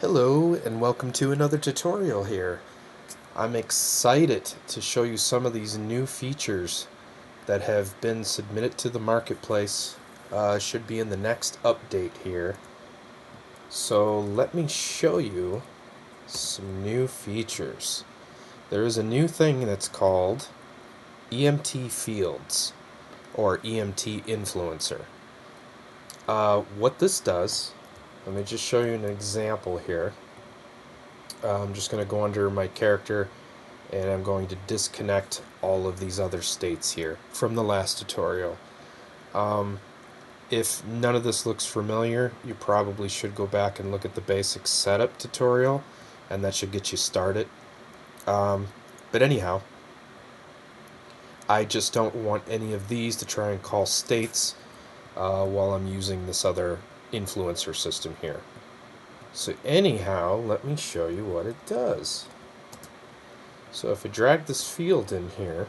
Hello and welcome to another tutorial here. I'm excited to show you some of these new features that have been submitted to the marketplace. Should be in the next update here. So let me show you some new features. There is a new thing that's called EMT Fields or EMT Influencer. What this does, let me just show you an example here. I'm just going to go under my character and I'm going to disconnect all of these other states here from the last tutorial. If none of this looks familiar, you probably should go back and look at the basic setup tutorial, and that should get you started. But anyhow, I just don't want any of these to try and call states while I'm using this other influencer system here. So anyhow, let me show you what it does. So if I drag this field in here,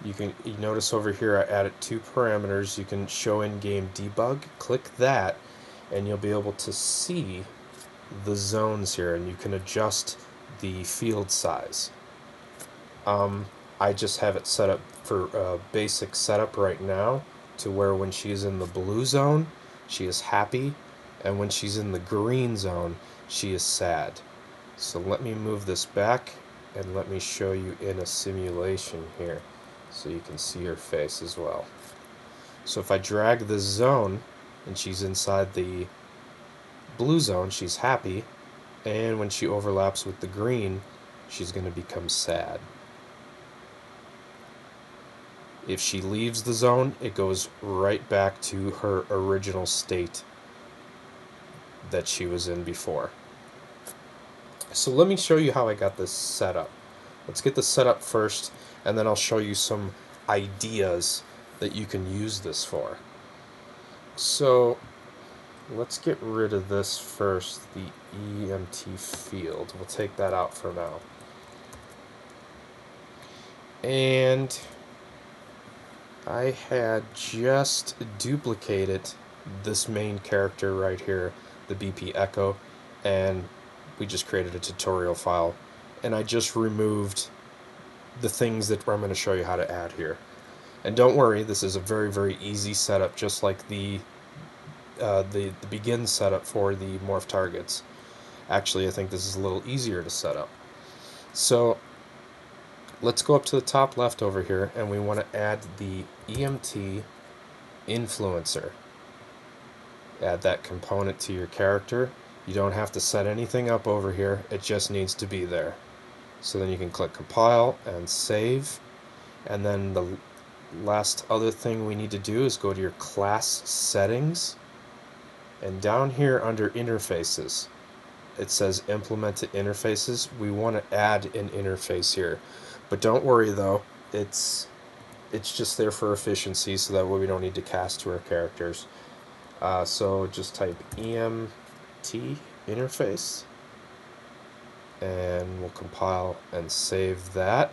you notice over here I added two parameters. You can show in-game debug. Click that and you'll be able to see the zones here, and you can adjust the field size. I just have it set up for basic setup right now to where when she's in the blue zone she is happy, and when she's in the green zone she is sad. So let me move this back and let me show you in a simulation here so you can see her face as well. So if I drag this zone and she's inside the blue zone, she's happy, and when she overlaps with the green, she's going to become sad. If she leaves the zone, it goes right back to her original state that she was in before. So let me show you how I got this set up. Let's get this set up first, and then I'll show you some ideas that you can use this for. So let's get rid of this first, the EMT field. We'll take that out for now. And I had just duplicated this main character right here, the BP Echo, and we just created a tutorial file, and I just removed the things that I'm going to show you how to add here. And don't worry, this is a very easy setup, just like the begin setup for the morph targets. Actually, I think this is a little easier to set up. So let's go up to the top left over here, and we want to add the EMT Influencer. Add that component to your character. You don't have to set anything up over here, it just needs to be there. So then you can click compile and save, and then the last other thing we need to do is go to your class settings, and down here under interfaces it says implemented interfaces. We want to add an interface here, but don't worry though, it's just there for efficiency, so that way we don't need to cast to our characters. So just type EMT interface, and we'll compile and save that.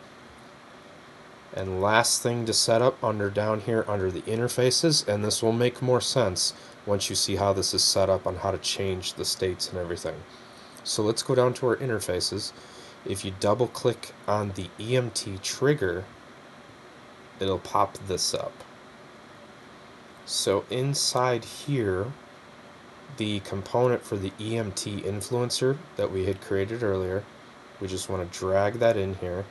And last thing to set up down here under the interfaces, and this will make more sense once you see how this is set up on how to change the states and everything. So let's go down to our interfaces. If you double click on the EMT trigger, it'll pop this up. So inside here, the component for the EMT influencer that we had created earlier, we just want to drag that in here.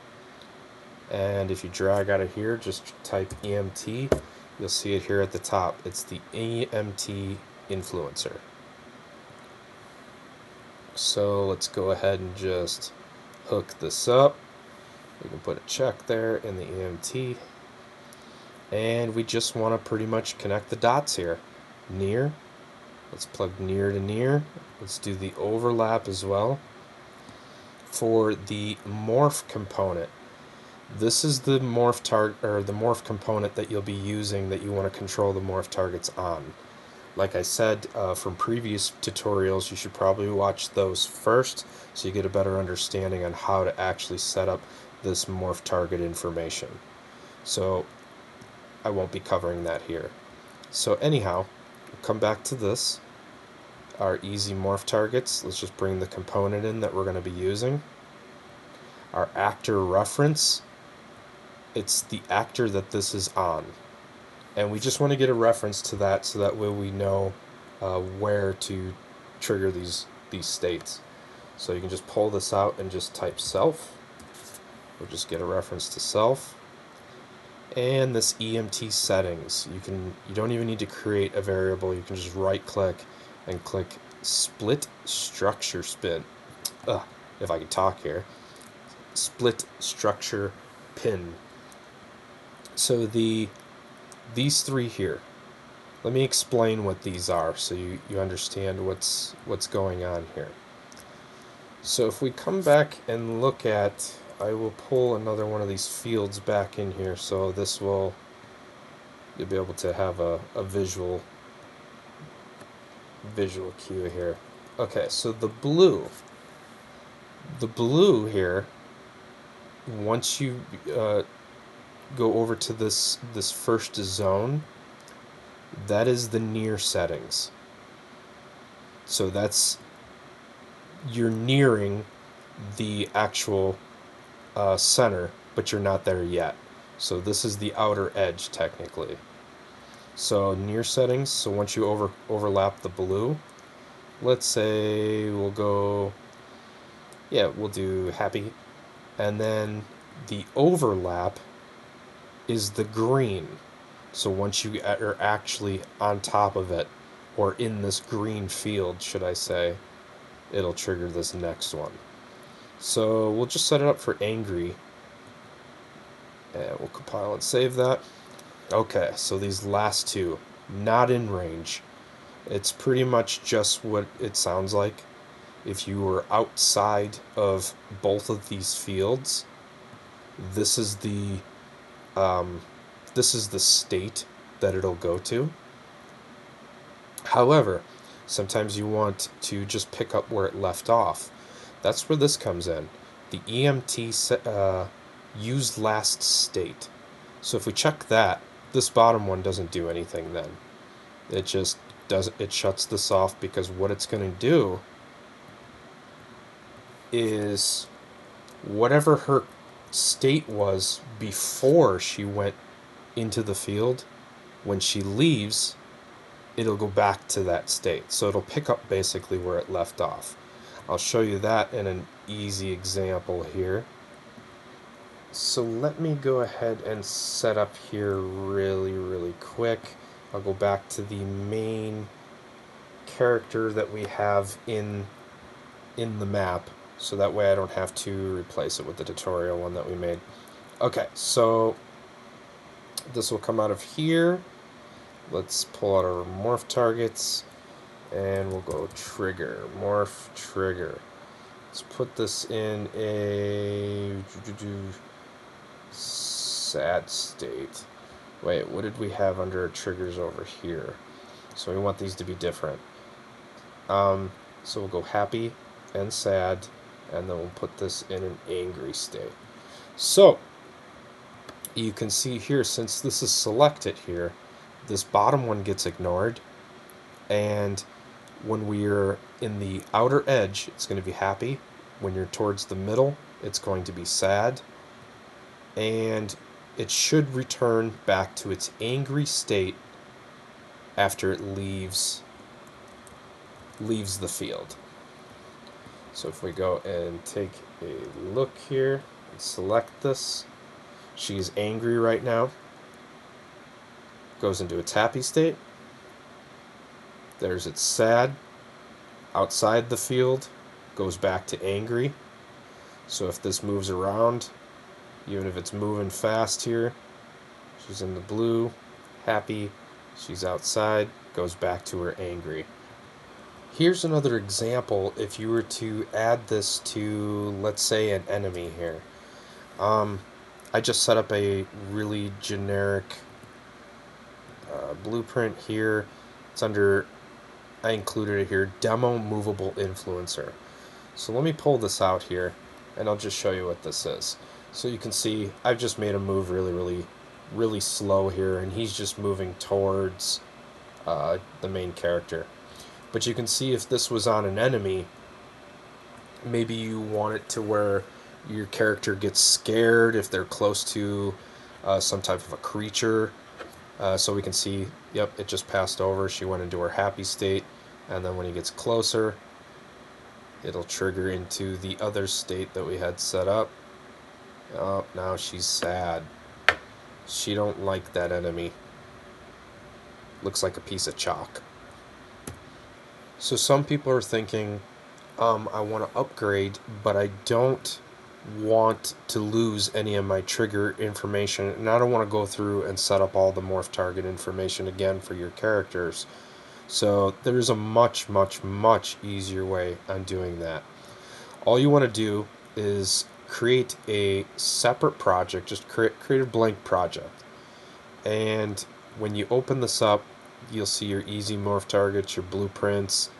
And if you drag out of here, just type EMT, you'll see it here at the top. It's the EMT Influencer. So let's go ahead and just hook this up. We can put a check there in the EMT. And we just want to pretty much connect the dots here. Near. Let's plug near to near. Let's do the overlap as well. For the morph component, this is the morph morph component that you'll be using, that you want to control the morph targets on. Like I said from previous tutorials, you should probably watch those first so you get a better understanding on how to actually set up this morph target information. So I won't be covering that here. So anyhow, we'll come back to this, our easy morph targets. Let's just bring the component in that we're going to be using. Our actor reference, it's the actor that this is on. And we just want to get a reference to that so that way we know where to trigger these states. So you can just pull this out and just type self. We'll just get a reference to self. And this EMT settings, you don't even need to create a variable. You can just right click and click split structure spin. If I could talk here. Split structure pin. So these three here, let me explain what these are so you understand what's going on here. So if we come back and look at, I will pull another one of these fields back in here, so this will, you'll be able to have a visual cue here. Okay, so the blue here, once you go over to this first zone, that is the near settings. So that's, you're nearing the actual center, but you're not there yet. So this is the outer edge technically. So near settings, so once you overlap the blue, let's say we'll go, yeah, we'll do happy, and then the overlap is the green. So once you are actually on top of it, or in this green field, should I say, it'll trigger this next one. So we'll just set it up for angry, and we'll compile and save that. Okay, so these last two, not in range. It's pretty much just what it sounds like. If you were outside of both of these fields, this is the state that it'll go to. However, sometimes you want to just pick up where it left off. That's where this comes in. The EMT use last state. So if we check that, this bottom one doesn't do anything then. It just it shuts this off, because what it's going to do is whatever her state was before she went into the field, when she leaves, it'll go back to that state. So it'll pick up basically where it left off. I'll show you that in an easy example here. So let me go ahead and set up here really quick. I'll go back to the main character that we have in the map, so that way I don't have to replace it with the tutorial one that we made. Okay, so this will come out of here. Let's pull out our morph targets, and we'll go trigger, morph trigger. Let's put this in a sad state. Wait, what did we have under triggers over here? So we want these to be different. So we'll go happy and sad, and then we'll put this in an angry state. So you can see here, since this is selected here, this bottom one gets ignored, and when we're in the outer edge, it's going to be happy. When you're towards the middle, it's going to be sad, and it should return back to its angry state after it leaves the field. So if we go and take a look here and select this, she's angry right now, goes into its happy state. There's its sad, outside the field, goes back to angry. So if this moves around, even if it's moving fast here, she's in the blue, happy, she's outside, goes back to her angry. Here's another example if you were to add this to, let's say, an enemy here. I just set up a really generic blueprint here. It's under, I included it here, demo movable influencer. So let me pull this out here, and I'll just show you what this is. So you can see I've just made him move really slow here, and he's just moving towards the main character. But you can see if this was on an enemy, maybe you want it to where your character gets scared if they're close to some type of a creature. So we can see, yep, it just passed over. She went into her happy state. And then when he gets closer, it'll trigger into the other state that we had set up. Oh, now she's sad. She don't like that enemy. Looks like a piece of chalk. So some people are thinking, I want to upgrade, but I don't want to lose any of my trigger information, and I don't want to go through and set up all the morph target information again for your characters. So there's a much, much, much easier way on doing that. All you want to do is create a separate project, just create a blank project. And when you open this up, you'll see your easy morph targets, your blueprints.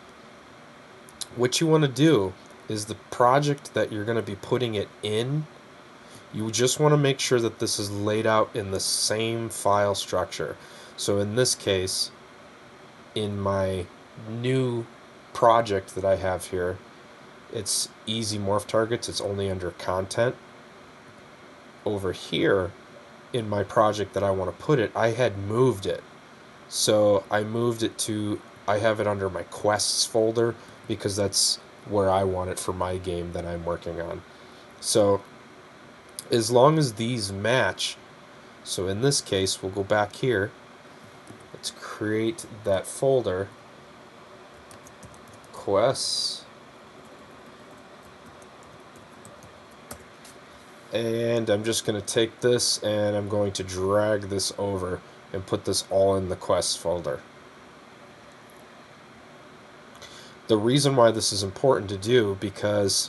What you want to do is the project that you're going to be putting it in, you just want to make sure that this is laid out in the same file structure. So in this case, in my new project that I have here, it's easy morph targets, it's only under content. Over here, in my project that I want to put it, I had moved it. So I moved it to, I have it under my quests folder because that's where I want it for my game that I'm working on. So as long as these match, so in this case, we'll go back here. Let's create that folder, quests, and I'm just going to take this and I'm going to drag this over and put this all in the quests folder. The reason why this is important to do, because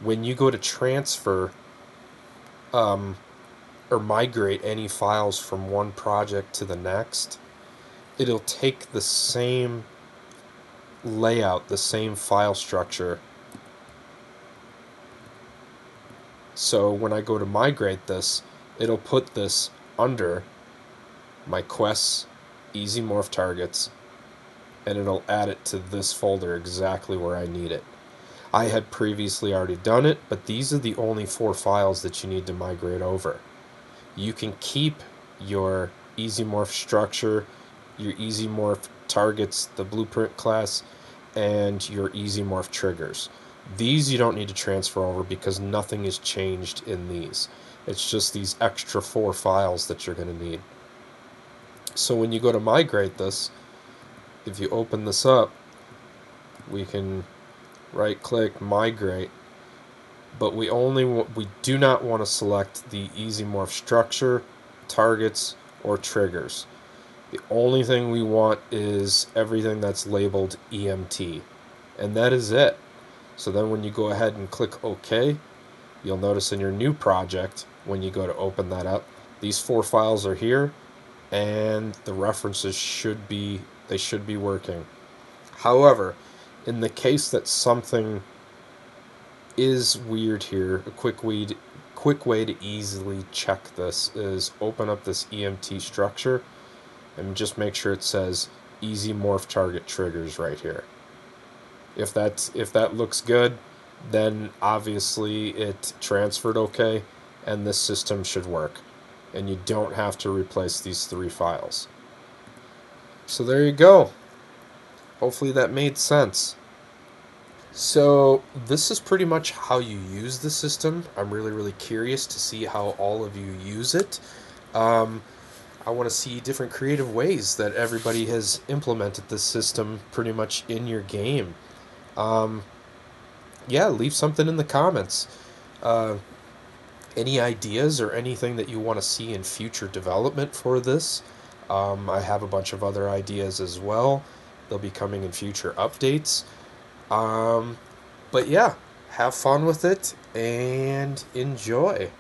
when you go to transfer or migrate any files from one project to the next, it'll take the same layout, the same file structure. So when I go to migrate this, it'll put this under my quests, easy morph targets, and it'll add it to this folder exactly where I need it. I had previously already done it, but these are the only 4 files that you need to migrate over. You can keep your easy morph structure, your easy morph targets, the blueprint class, and your easy morph triggers. These you don't need to transfer over because nothing is changed in these. It's just these extra 4 files that you're going to need. So when you go to migrate this, if you open this up, we can right click migrate, but we do not want to select the easy morph structure, targets, or triggers. The only thing we want is everything that's labeled EMT, and that is it. So then when you go ahead and click OK, you'll notice in your new project, when you go to open that up, these 4 files are here, and the references should be working. However, in the case that something is weird here, a quick way to easily check this is open up this EMT structure and just make sure it says easy morph target triggers right here. If that looks good, then obviously it transferred okay and this system should work, and you don't have to replace these 3 files. So there you go. Hopefully that made sense. So this is pretty much how you use the system. I'm really curious to see how all of you use it. I want to see different creative ways that everybody has implemented this system pretty much in your game. Yeah, leave something in the comments. Any ideas or anything that you want to see in future development for this? I have a bunch of other ideas as well. They'll be coming in future updates. But yeah, have fun with it and enjoy.